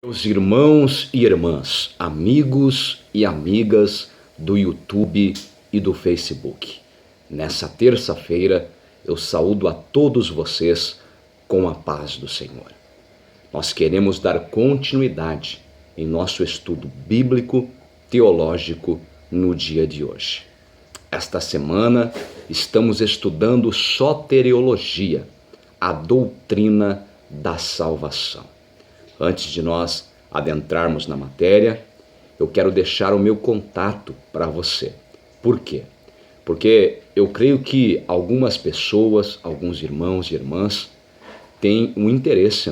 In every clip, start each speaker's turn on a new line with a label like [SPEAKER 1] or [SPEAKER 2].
[SPEAKER 1] Meus irmãos e irmãs, amigos e amigas do YouTube e do Facebook. Nessa terça-feira eu saúdo a todos vocês com a paz do Senhor. Nós queremos dar continuidade em nosso estudo bíblico, teológico no dia de hoje. Esta semana estamos estudando soteriologia, a doutrina da salvação. Antes de nós adentrarmos na matéria, eu quero deixar o meu contato para você. Por quê? Porque eu creio que algumas pessoas, alguns irmãos e irmãs, têm um interesse,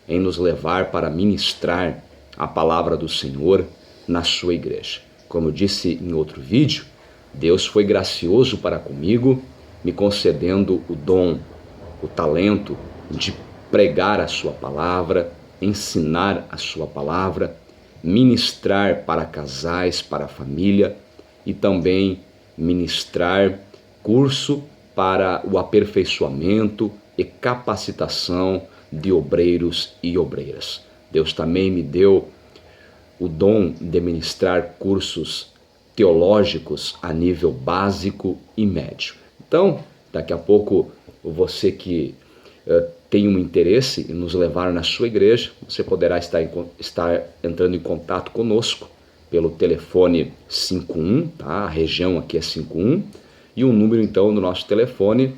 [SPEAKER 1] em nos levar para ministrar a palavra do Senhor na sua igreja. Como eu disse em outro vídeo, Deus foi gracioso para comigo, me concedendo o dom, o talento de pregar a sua palavra, ensinar a sua palavra, ministrar para casais, para a família e também ministrar curso para o aperfeiçoamento e capacitação de obreiros e obreiras. Deus também me deu o dom de ministrar cursos teológicos a nível básico e médio. Então, daqui a pouco, você que tem um interesse em nos levar na sua igreja, você poderá estar entrando em contato conosco pelo telefone 51, tá? A região aqui é 51, e o número então do nosso telefone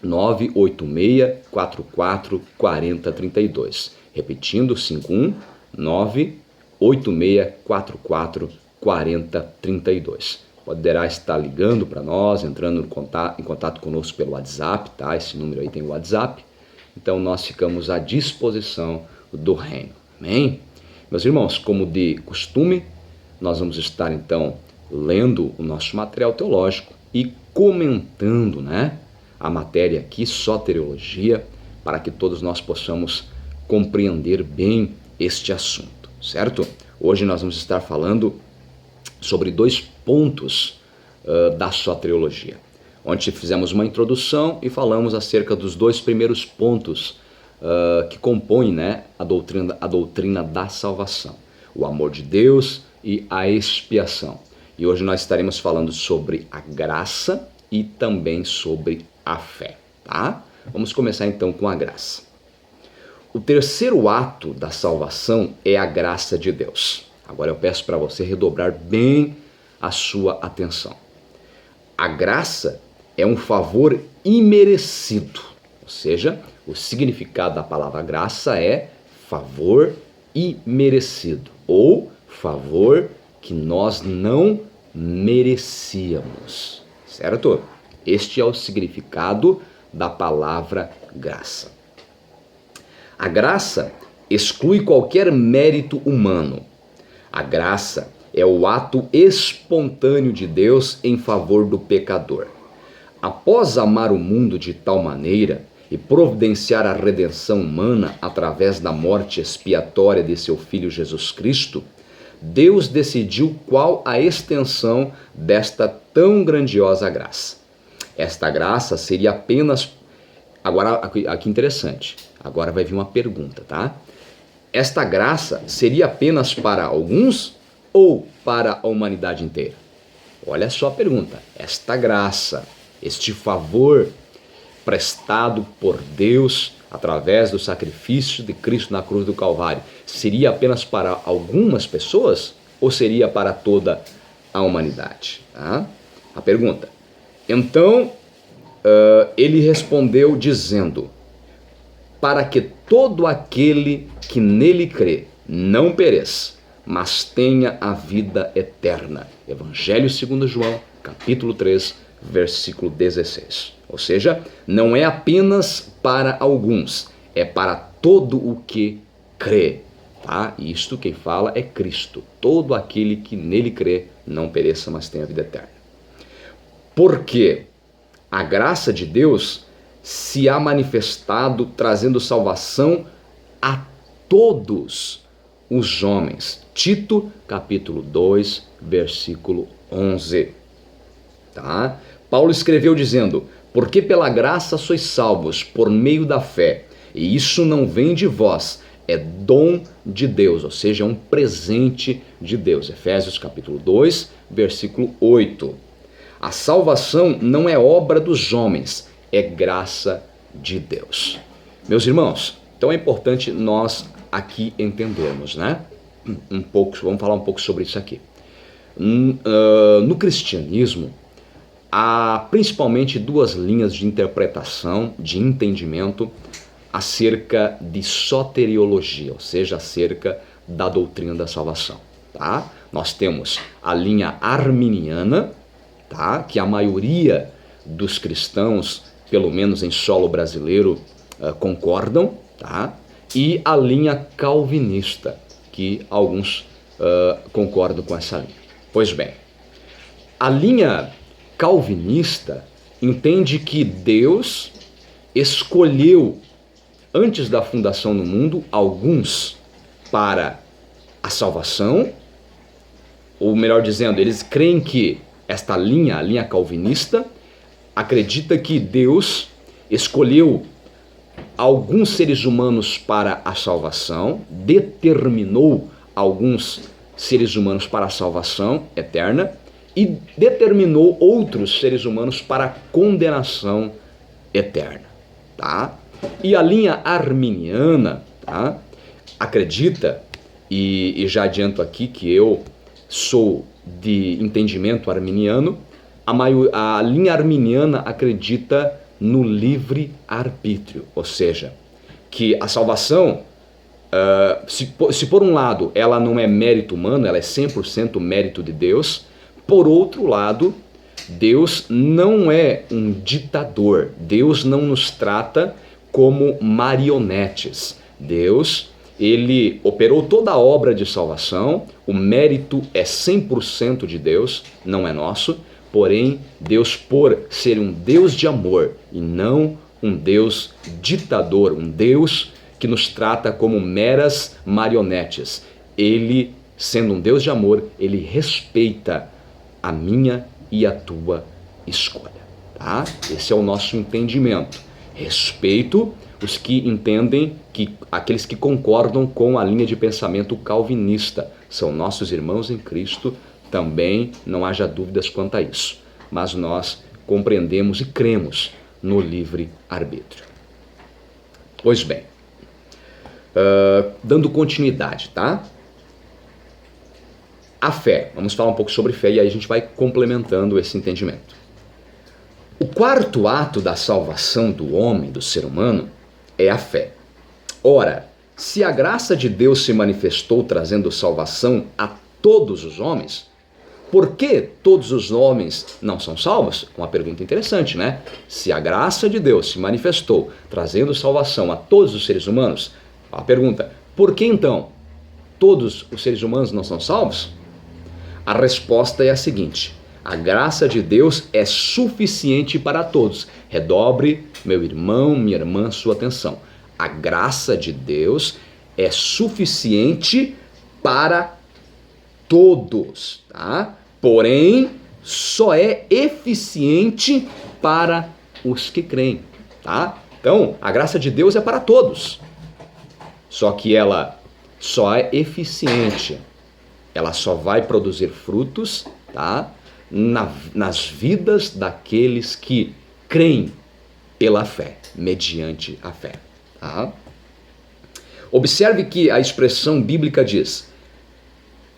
[SPEAKER 1] 986 44 40 32. Repetindo, 51 986 44 40 32. Poderá estar ligando para nós, entrando em contato conosco pelo WhatsApp, tá? Esse número aí tem o WhatsApp. Então nós ficamos à disposição do reino. Amém? Meus irmãos, como de costume, nós vamos estar então lendo o nosso material teológico e comentando, a matéria aqui, soteriologia, para que todos nós possamos compreender bem este assunto, certo? Hoje nós vamos estar falando sobre 2 pontos da soteriologia. Ontem fizemos uma introdução e falamos acerca dos 2 primeiros pontos que compõem a doutrina da salvação. O amor de Deus e a expiação. E hoje nós estaremos falando sobre a graça e também sobre a fé, tá? Vamos começar então com a graça. O terceiro ato da salvação é a graça de Deus. Agora eu peço para você redobrar bem a sua atenção. A graça é um favor imerecido, ou seja, o significado da palavra graça é favor imerecido, ou favor que nós não merecíamos, certo? Este é o significado da palavra graça. A graça exclui qualquer mérito humano. A graça é o ato espontâneo de Deus em favor do pecador. Após amar o mundo de tal maneira e providenciar a redenção humana através da morte expiatória de seu Filho Jesus Cristo, Deus decidiu qual a extensão desta tão grandiosa graça. Esta graça seria apenas... Agora, aqui interessante, agora vai vir uma pergunta, tá? Esta graça seria apenas para alguns ou para a humanidade inteira? Olha só a pergunta. Esta graça, este favor prestado por Deus através do sacrifício de Cristo na cruz do Calvário, seria apenas para algumas pessoas ou seria para toda a humanidade? Tá? A pergunta. Então, ele respondeu dizendo: para que todo aquele que nele crê não pereça, mas tenha a vida eterna. Evangelho segundo João, capítulo 3, versículo 16. Ou seja, não é apenas para alguns, é para todo o que crê. Tá? Isto quem fala é Cristo. Todo aquele que nele crê não pereça, mas tenha a vida eterna. Porque a graça de Deus se há manifestado trazendo salvação a todos os homens. Tito, capítulo 2, versículo 11. Tá? Paulo escreveu dizendo: porque pela graça sois salvos por meio da fé, e isso não vem de vós, é dom de Deus, ou seja, é um presente de Deus. Efésios capítulo 2, versículo 8. A salvação não é obra dos homens, é graça de Deus. Meus irmãos, então é importante nós aqui entendermos, né? Vamos falar um pouco sobre isso aqui. No cristianismo, há principalmente duas linhas de interpretação, de entendimento acerca de soteriologia, ou seja, acerca da doutrina da salvação. Tá? Nós temos a linha arminiana, tá? Que a maioria dos cristãos, pelo menos em solo brasileiro, concordam, tá? E a linha calvinista, que alguns concordam com essa linha. Pois bem, a linha calvinista entende que Deus escolheu, antes da fundação do mundo, alguns para a salvação, ou melhor dizendo, eles creem que esta linha, a linha calvinista, acredita que Deus escolheu alguns seres humanos para a salvação, determinou alguns seres humanos para a salvação eterna e determinou outros seres humanos para a condenação eterna, tá? E a linha arminiana, tá, acredita, e já adianto aqui que eu sou de entendimento arminiano, a linha arminiana acredita no livre-arbítrio, ou seja, que a salvação, se por um lado ela não é mérito humano, ela é 100% mérito de Deus, por outro lado, Deus não é um ditador, Deus não nos trata como marionetes. Deus, ele operou toda a obra de salvação, o mérito é 100% de Deus, não é nosso, porém, Deus, por ser um Deus de amor e não um Deus ditador, um Deus que nos trata como meras marionetes, ele, sendo um Deus de amor, ele respeita a minha e a tua escolha, tá? Esse é o nosso entendimento. Respeito os que entendem, aqueles que concordam com a linha de pensamento calvinista. São nossos irmãos em Cristo, também não haja dúvidas quanto a isso. Mas nós compreendemos e cremos no livre-arbítrio. Pois bem, dando continuidade, tá? A fé, vamos falar um pouco sobre fé e aí a gente vai complementando esse entendimento. O quarto ato da salvação do homem, do ser humano, é a fé. Ora, se a graça de Deus se manifestou trazendo salvação a todos os homens, por que todos os homens não são salvos? Uma pergunta interessante, né? Se a graça de Deus se manifestou trazendo salvação a todos os seres humanos, a pergunta, por que então todos os seres humanos não são salvos? A resposta é a seguinte: a graça de Deus é suficiente para todos. Redobre, meu irmão, minha irmã, sua atenção. A graça de Deus é suficiente para todos, tá? Porém, só é eficiente para os que creem, tá? Então, a graça de Deus é para todos. Só que ela só é eficiente. Ela só vai produzir frutos, tá? Nas vidas daqueles que creem pela fé, mediante a fé. Tá? Observe que a expressão bíblica diz: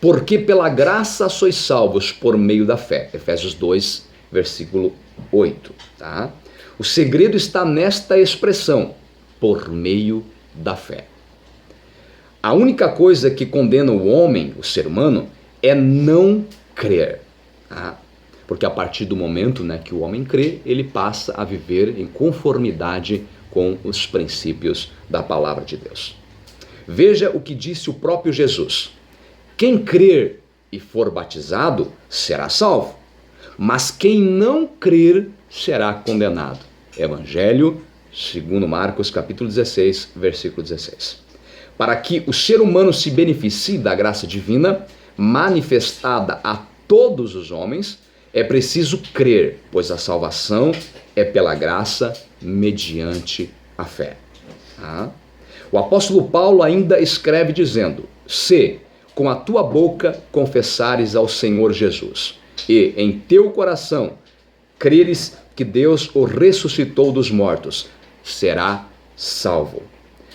[SPEAKER 1] porque pela graça sois salvos por meio da fé. Efésios 2, versículo 8. Tá? O segredo está nesta expressão, por meio da fé. A única coisa que condena o homem, o ser humano, é não crer. Tá? Porque a partir do momento, né, que o homem crê, ele passa a viver em conformidade com os princípios da palavra de Deus. Veja o que disse o próprio Jesus: quem crer e for batizado será salvo, mas quem não crer será condenado. Evangelho segundo Marcos, capítulo 16, versículo 16. Para que o ser humano se beneficie da graça divina manifestada a todos os homens, é preciso crer, pois a salvação é pela graça mediante a fé. Tá? O apóstolo Paulo ainda escreve dizendo: se com a tua boca confessares ao Senhor Jesus e em teu coração creres que Deus o ressuscitou dos mortos, será salvo.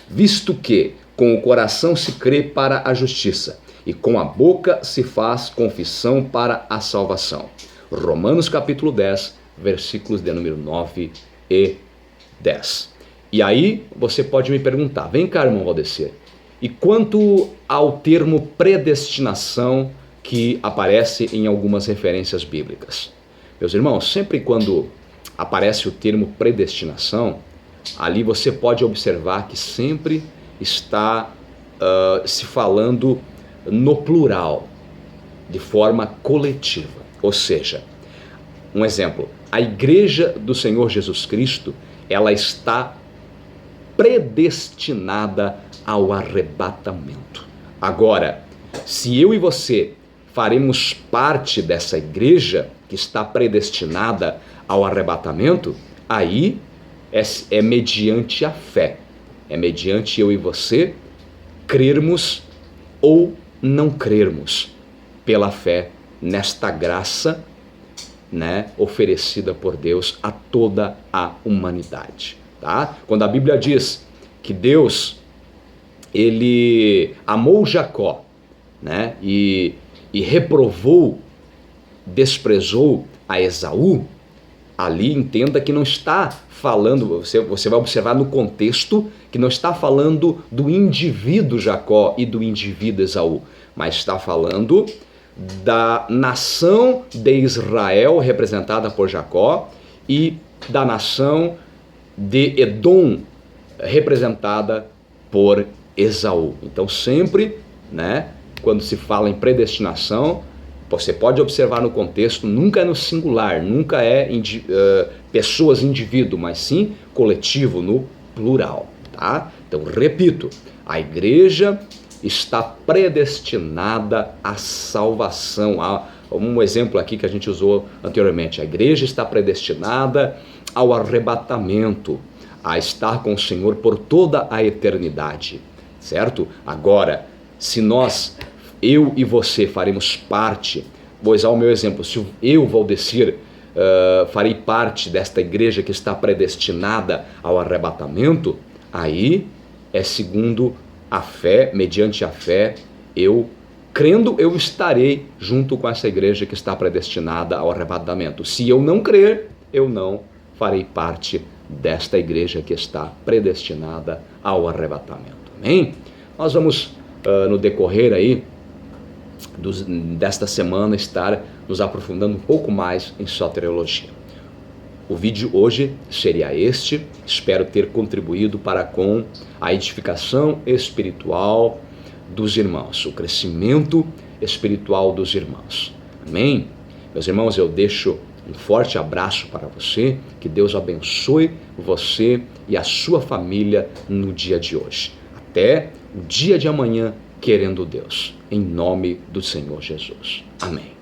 [SPEAKER 1] Visto que com o coração se crê para a justiça e com a boca se faz confissão para a salvação. Romanos capítulo 10, versículos de número 9 e 10. E aí você pode me perguntar: vem cá, irmão Valdecir, e quanto ao termo predestinação que aparece em algumas referências bíblicas? Meus irmãos, sempre quando aparece o termo predestinação, ali você pode observar que sempre está se falando no plural, de forma coletiva. Ou seja, um exemplo, a igreja do Senhor Jesus Cristo, ela está predestinada ao arrebatamento. Agora, se eu e você faremos parte dessa igreja que está predestinada ao arrebatamento, aí é mediante a fé. É mediante eu e você crermos ou não crermos pela fé nesta graça, né, oferecida por Deus a toda a humanidade. Tá? Quando a Bíblia diz que Deus, ele amou Jacó, né, e reprovou, desprezou a Esaú, ali entenda que não está falando, você vai observar no contexto que não está falando do indivíduo Jacó e do indivíduo Esaú, mas está falando da nação de Israel, representada por Jacó, e da nação de Edom, representada por Esaú. Então sempre, né, quando se fala em predestinação, você pode observar no contexto, nunca é no singular, nunca é pessoas, indivíduo, mas sim coletivo, no plural. Tá? Então, repito, a igreja está predestinada à salvação. Um exemplo aqui que a gente usou anteriormente, a igreja está predestinada ao arrebatamento, a estar com o Senhor por toda a eternidade, certo? Agora, se eu e você faremos parte, vou usar o meu exemplo, se eu, Valdecir, farei parte desta igreja que está predestinada ao arrebatamento, aí é segundo a fé, mediante a fé, crendo, eu estarei junto com essa igreja que está predestinada ao arrebatamento. Se eu não crer, eu não farei parte desta igreja que está predestinada ao arrebatamento. Amém? Nós vamos, no decorrer aí desta semana, estar nos aprofundando um pouco mais em soteriologia. O vídeo hoje seria este. Espero ter contribuído para com a edificação espiritual dos irmãos, o crescimento espiritual dos irmãos. Amém? Meus irmãos, eu deixo um forte abraço para você, que Deus abençoe você e a sua família no dia de hoje. Até o dia de amanhã, querendo Deus, em nome do Senhor Jesus. Amém.